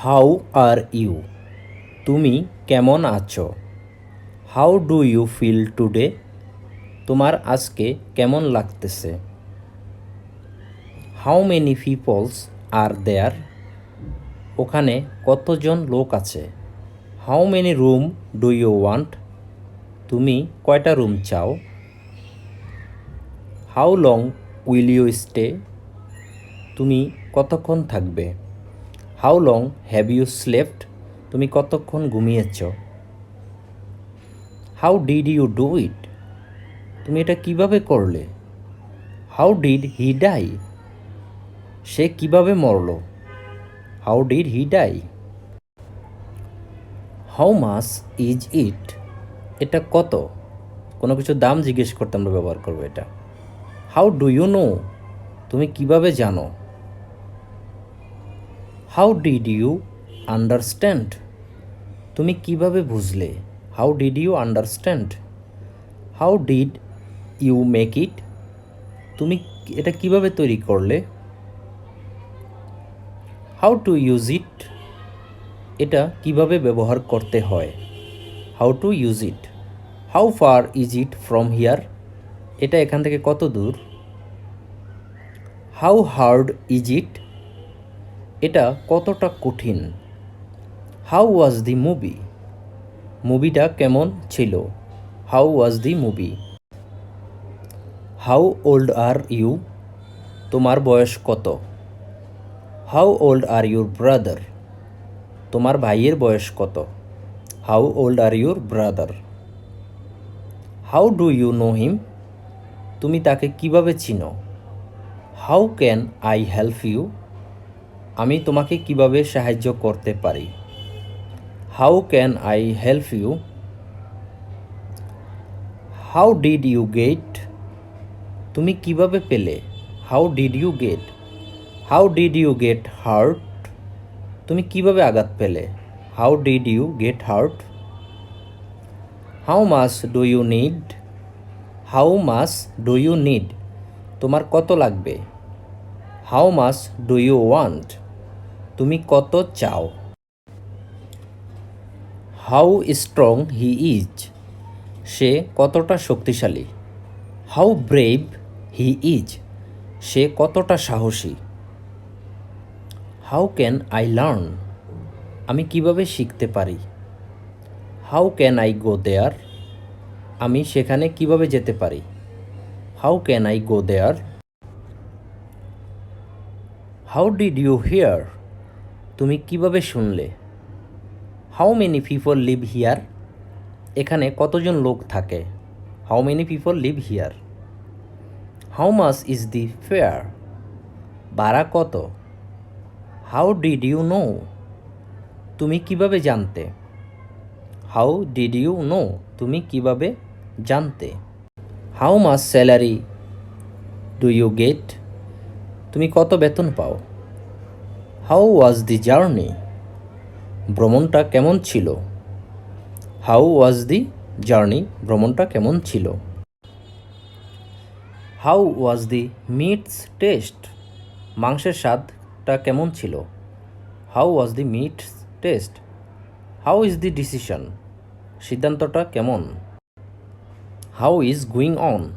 How are you? তুমি কেমন আছো? How do you feel today? তোমার আজকে কেমন লাগতেছে? How many peoples are there? ওখানে কতজন লোক আছে? How many room do you want? তুমি কয়টা রুম চাও? How long will you stay? তুমি কতক্ষণ থাকবে? How long have you slept? তুমি কতক্ষণ ঘুমিয়েছ? How did you do it? তুমি এটা কিভাবে করলে? How did he die? সে কিভাবে মরল? How did he die? How much is it? এটা কত? কোনো কিছু দাম জিজ্ঞেস করতে আমরা ব্যবহার করবো এটা। How do you know? তুমি কিভাবে জানো? How did you understand? তুমি কিভাবে বুঝলে? How did you understand? How did you make it? তুমি এটা কিভাবে তৈরি করলে? How to use it? এটা কিভাবে ব্যবহার করতে হয়? How to use it? How far is it from here? এটা এখান থেকে কত দূর? How hard is it? এটা কতটা কঠিন? How was the movie? মুভিটা কেমন ছিল? How was the movie? How old are you? তোমার বয়স কত? How old are your brother? তোমার ভাইয়ের বয়স কত? How old are your brother? How do you know him? তুমি তাকে কিভাবে চিনো? How can I help you? আমি তোমাকে কিভাবে সাহায্য করতে পারি? How can I help you? How did you get? তুমি কিভাবে পেলে? How did you get? How did you get hurt? তুমি কিভাবে আঘাত পেলে? How did you get hurt? How much do you need? How much do you need? তোমার কত লাগবে? How much do you want? তুমি কত চাও? How strong he is? সে কতটা শক্তিশালী? How brave he is? সে কতটা সাহসী? How can I learn? আমি কিভাবে শিখতে পারি? How can I go there? আমি সেখানে কিভাবে যেতে পারি? How can I go there? How did you hear? তুমি কিভাবে শুনলে? How many people live here? এখানে কতজন লোক থাকে? How many people live here? How much is the fare? ভাড়া কত? How did you know? তুমি কিভাবে জানতে? How did you know? তুমি কিভাবে জানতে? How much salary do you get? তুমি কত বেতন পাও? How was the journey? ভ্রমণটা কেমন ছিল? How was the journey? ভ্রমণটা কেমন ছিল? How was the meats taste? মাংসের স্বাদটা কেমন ছিল? How was the meats test? How is the decision? সিদ্ধান্তটা কেমন? How is going on?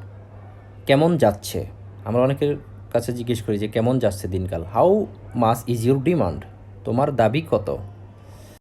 কেমন যাচ্ছে? আমরা অনেকের কাছে জিজ্ঞেস করি যে কেমন যাচ্ছে দিনকাল। How much is your demand? তোমার দাবি কত?